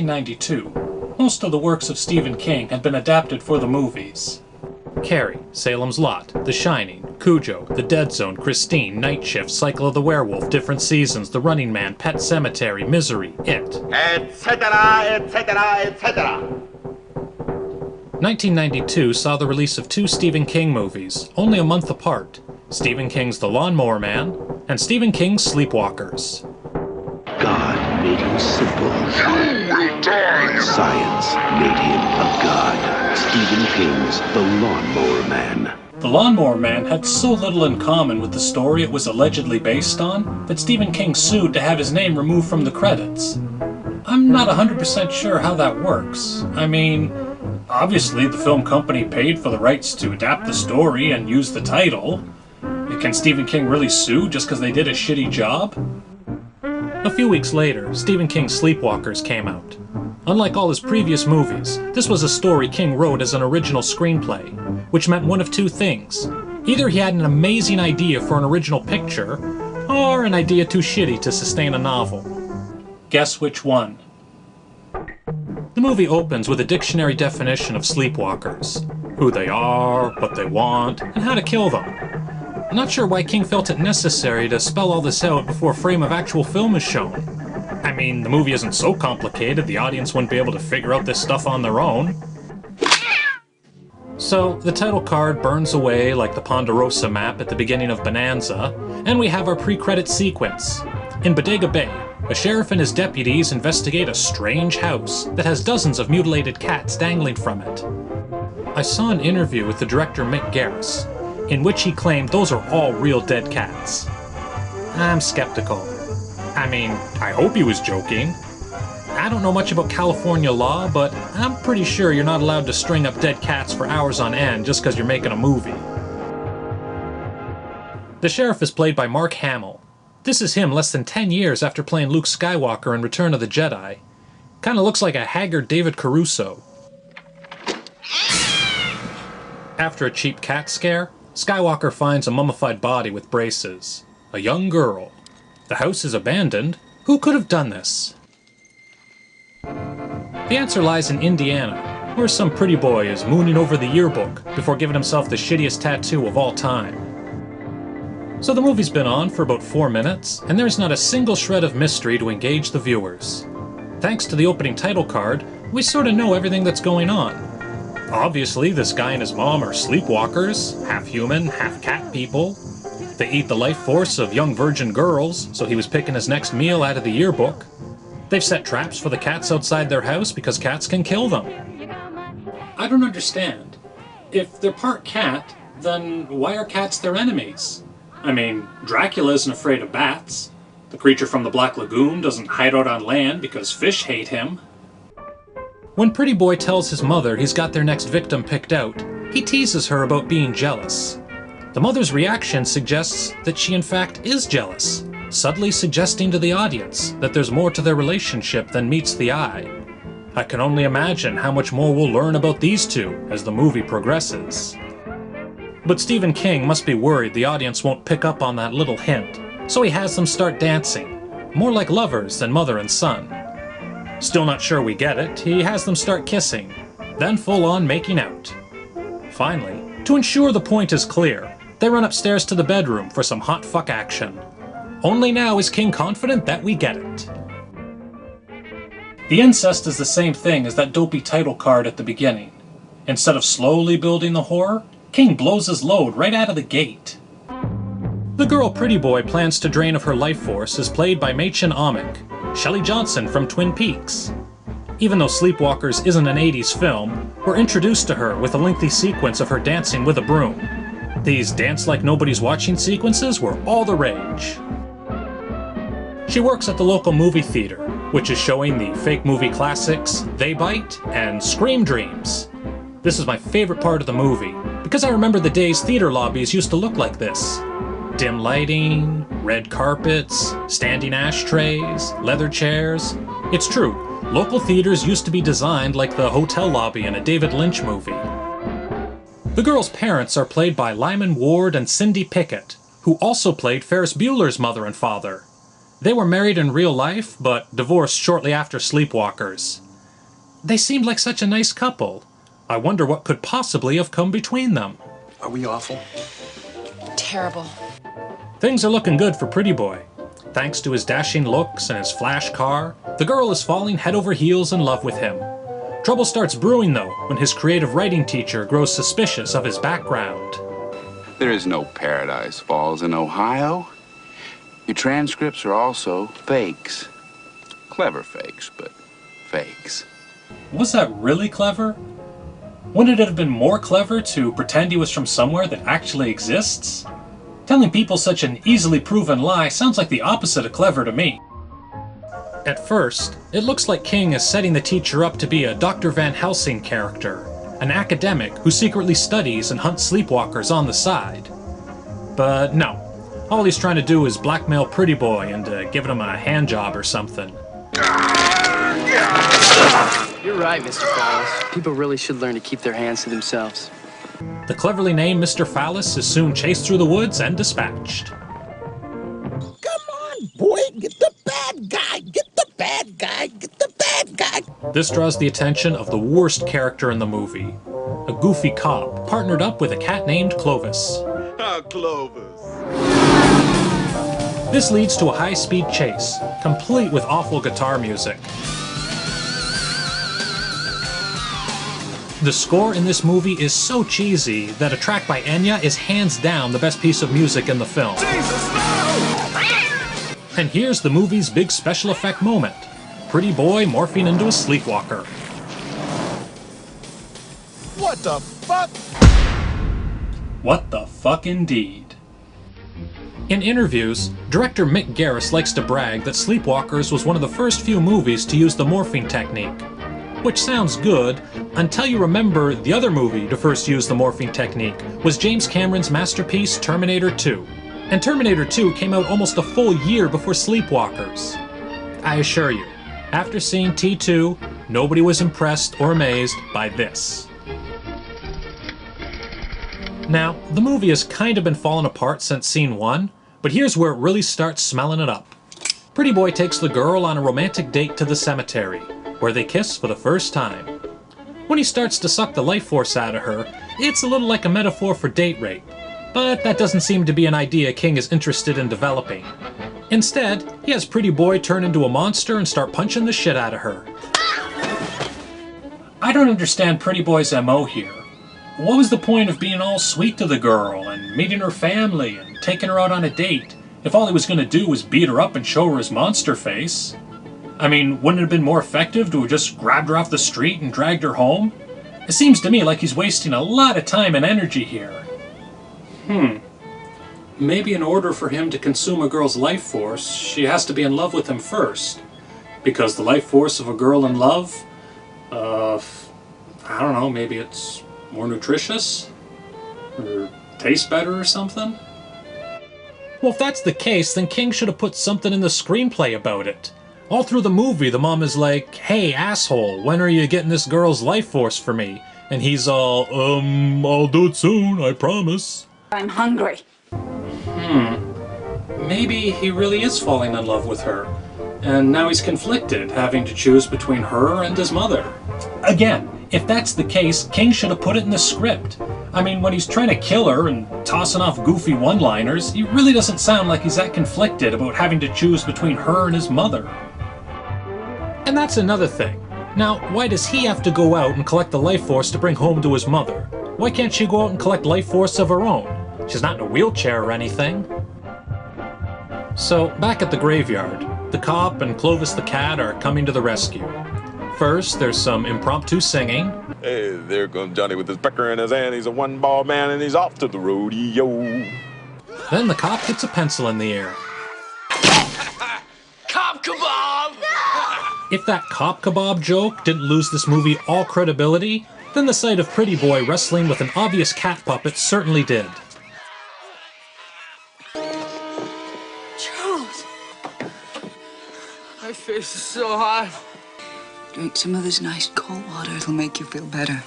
1992. Most of the works of Stephen King had been adapted for the movies. Carrie, Salem's Lot, The Shining, Cujo, The Dead Zone, Christine, Night Shift, Cycle of the Werewolf, Different Seasons, The Running Man, Pet Sematary, Misery, It, etc., etc., etc. 1992 saw the release of two Stephen King movies, only a month apart. Stephen King's The Lawnmower Man and Stephen King's Sleepwalkers. God made him simple. Science made him a god. Stephen King's The Lawnmower Man. The Lawnmower Man had so little in common with the story it was allegedly based on that Stephen King sued to have his name removed from the credits. I'm not 100% sure how that works. I mean, obviously the film company paid for the rights to adapt the story and use the title. Can Stephen King really sue just because they did a shitty job? A few weeks later, Stephen King's Sleepwalkers came out. Unlike all his previous movies, this was a story King wrote as an original screenplay, which meant one of two things. Either he had an amazing idea for an original picture, or an idea too shitty to sustain a novel. Guess which one? The movie opens with a dictionary definition of sleepwalkers. Who they are, what they want, and how to kill them. I'm not sure why King felt it necessary to spell all this out before a frame of actual film is shown. I mean, the movie isn't so complicated, the audience wouldn't be able to figure out this stuff on their own. So, the title card burns away like the Ponderosa map at the beginning of Bonanza, and we have our pre-credit sequence. In Bodega Bay, a sheriff and his deputies investigate a strange house that has dozens of mutilated cats dangling from it. I saw an interview with the director Mick Garris, in which he claimed those are all real dead cats. I'm skeptical. I mean, I hope he was joking. I don't know much about California law, but I'm pretty sure you're not allowed to string up dead cats for hours on end just because you're making a movie. The sheriff is played by Mark Hamill. This is him less than 10 years after playing Luke Skywalker in Return of the Jedi. Kinda looks like a haggard David Caruso. After a cheap cat scare, Skywalker finds a mummified body with braces. A young girl. The house is abandoned. Who could have done this? The answer lies in Indiana, where some pretty boy is mooning over the yearbook before giving himself the shittiest tattoo of all time. So the movie's been on for about 4 minutes, and there's not a single shred of mystery to engage the viewers. Thanks to the opening title card, we sort of know everything that's going on. Obviously, this guy and his mom are sleepwalkers, half human, half cat people. They eat the life force of young virgin girls, so he was picking his next meal out of the yearbook. They've set traps for the cats outside their house because cats can kill them. I don't understand. If they're part cat, then why are cats their enemies? I mean, Dracula isn't afraid of bats. The creature from the Black Lagoon doesn't hide out on land because fish hate him. When Pretty Boy tells his mother he's got their next victim picked out, he teases her about being jealous. The mother's reaction suggests that she in fact is jealous, subtly suggesting to the audience that there's more to their relationship than meets the eye. I can only imagine how much more we'll learn about these two as the movie progresses. But Stephen King must be worried the audience won't pick up on that little hint, so he has them start dancing, more like lovers than mother and son. Still not sure we get it, he has them start kissing, then full-on making out. Finally, to ensure the point is clear, they run upstairs to the bedroom for some hot fuck action. Only now is King confident that we get it. The incest is the same thing as that dopey title card at the beginning. Instead of slowly building the horror, King blows his load right out of the gate. The girl Pretty Boy plans to drain of her life force is played by Machen Amick, Shelley Johnson from Twin Peaks. Even though Sleepwalkers isn't an 80s film, we're introduced to her with a lengthy sequence of her dancing with a broom. These dance like nobody's watching sequences were all the rage. She works at the local movie theater, which is showing the fake movie classics They Bite and Scream Dreams. This is my favorite part of the movie, because I remember the days theater lobbies used to look like this. Dim lighting, red carpets, standing ashtrays, leather chairs. It's true, local theaters used to be designed like the hotel lobby in a David Lynch movie. The girl's parents are played by Lyman Ward and Cindy Pickett, who also played Ferris Bueller's mother and father. They were married in real life, but divorced shortly after Sleepwalkers. They seemed like such a nice couple. I wonder what could possibly have come between them. Are we awful? Terrible. Things are looking good for Pretty Boy. Thanks to his dashing looks and his flash car, the girl is falling head over heels in love with him. Trouble starts brewing, though, when his creative writing teacher grows suspicious of his background. There is no Paradise Falls in Ohio. Your transcripts are also fakes. Clever fakes, but fakes. Was that really clever? Wouldn't it have been more clever to pretend he was from somewhere that actually exists? Telling people such an easily proven lie sounds like the opposite of clever to me. At first, it looks like King is setting the teacher up to be a Dr. Van Helsing character, an academic who secretly studies and hunts sleepwalkers on the side. But no, all he's trying to do is blackmail Pretty Boy into giving him a handjob or something. You're right, Mr. Fallis. People really should learn to keep their hands to themselves. The cleverly named Mr. Fallis is soon chased through the woods and dispatched. Come on, boy, get the bad guy, get the bad guy, get the bad guy. This draws the attention of the worst character in the movie, a goofy cop partnered up with a cat named Clovis. Clovis. This leads to a high-speed chase, complete with awful guitar music. The score in this movie is so cheesy that a track by Enya is hands down the best piece of music in the film. Jesus, no! And here's the movie's big special effect moment. Pretty Boy morphing into a sleepwalker. What the fuck? What the fuck indeed. In interviews, director Mick Garris likes to brag that Sleepwalkers was one of the first few movies to use the morphing technique. Which sounds good, until you remember the other movie to first use the morphing technique was James Cameron's masterpiece Terminator 2. And Terminator 2 came out almost a full year before Sleepwalkers. I assure you, after seeing T2, nobody was impressed or amazed by this. Now, the movie has kind of been falling apart since scene 1, but here's where it really starts smelling it up. Pretty Boy takes the girl on a romantic date to the cemetery, where they kiss for the first time. When he starts to suck the life force out of her, it's a little like a metaphor for date rape, but that doesn't seem to be an idea King is interested in developing. Instead, he has Pretty Boy turn into a monster and start punching the shit out of her. I don't understand Pretty Boy's MO here. What was the point of being all sweet to the girl and meeting her family and taking her out on a date if all he was going to do was beat her up and show her his monster face? I mean, wouldn't it have been more effective to have just grabbed her off the street and dragged her home? It seems to me like he's wasting a lot of time and energy here. Maybe in order for him to consume a girl's life force, she has to be in love with him first. Because the life force of a girl in love, I don't know, maybe it's more nutritious? Or tastes better or something? Well, if that's the case, then King should have put something in the screenplay about it. All through the movie, the mom is like, "Hey, asshole, when are you getting this girl's life force for me?" And he's all, I'll do it soon, I promise. I'm hungry. Maybe he really is falling in love with her. And now he's conflicted, having to choose between her and his mother. Again, if that's the case, King should have put it in the script. I mean, when he's trying to kill her and tossing off goofy one-liners, he really doesn't sound like he's that conflicted about having to choose between her and his mother. And that's another thing. Now, why does he have to go out and collect the life force to bring home to his mother? Why can't she go out and collect life force of her own? She's not in a wheelchair or anything. So, back at the graveyard, the cop and Clovis the cat are coming to the rescue. First, there's some impromptu singing. Hey, there comes Johnny with his pecker in his hand. He's a one-ball man and he's off to the rodeo. Then the cop hits a pencil in the air. Cop kebab! If that cop kebab joke didn't lose this movie all credibility, then the sight of Pretty Boy wrestling with an obvious cat puppet certainly did. Charles! My face is so hot. Drink some of this nice cold water. It'll make you feel better.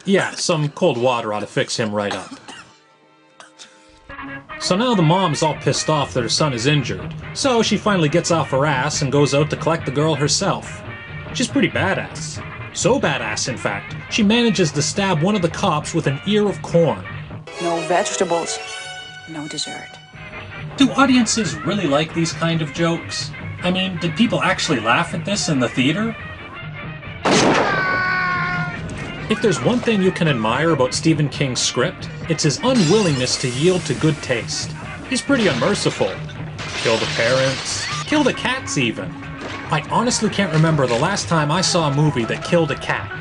Yeah, some cold water ought to fix him right up. So now the mom's all pissed off that her son is injured, so she finally gets off her ass and goes out to collect the girl herself. She's pretty badass. So badass, in fact, she manages to stab one of the cops with an ear of corn. No vegetables, no dessert. Do audiences really like these kind of jokes? I mean, did people actually laugh at this in the theater? If there's one thing you can admire about Stephen King's script, it's his unwillingness to yield to good taste. He's pretty unmerciful. Kill the parents, kill the cats even. I honestly can't remember the last time I saw a movie that killed a cat.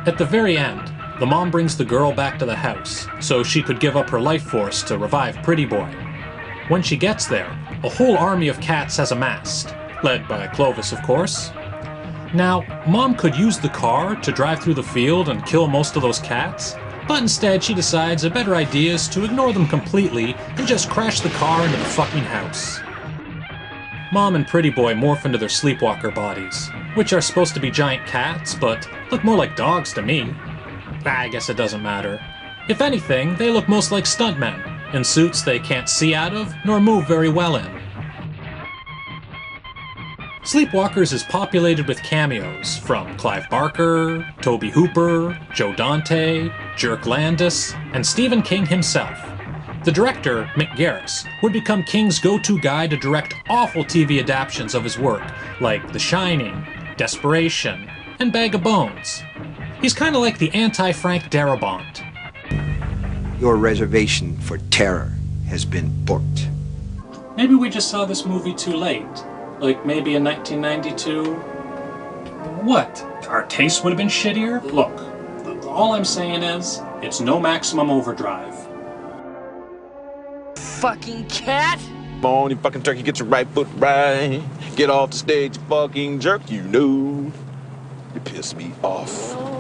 At the very end, the mom brings the girl back to the house so she could give up her life force to revive Pretty Boy. When she gets there, a whole army of cats has amassed, led by Clovis, of course. Now, Mom could use the car to drive through the field and kill most of those cats, but instead she decides a better idea is to ignore them completely and just crash the car into the fucking house. Mom and Pretty Boy morph into their sleepwalker bodies, which are supposed to be giant cats, but look more like dogs to me. I guess it doesn't matter. If anything, they look most like stuntmen, in suits they can't see out of, nor move very well in. Sleepwalkers is populated with cameos from Clive Barker, Toby Hooper, Joe Dante, Jerk Landis, and Stephen King himself. The director, Mick Garris, would become King's go-to guy to direct awful TV adaptations of his work, like The Shining, Desperation, and Bag of Bones. He's kind of like the anti-Frank Darabont. Your reservation for terror has been booked. Maybe we just saw this movie too late. Like maybe in 1992? What? Our taste would have been shittier? Look, all I'm saying is, it's no Maximum Overdrive. Fucking cat! Come on, you fucking turkey, get your right foot right. Get off the stage, you fucking jerk, you know. You piss me off.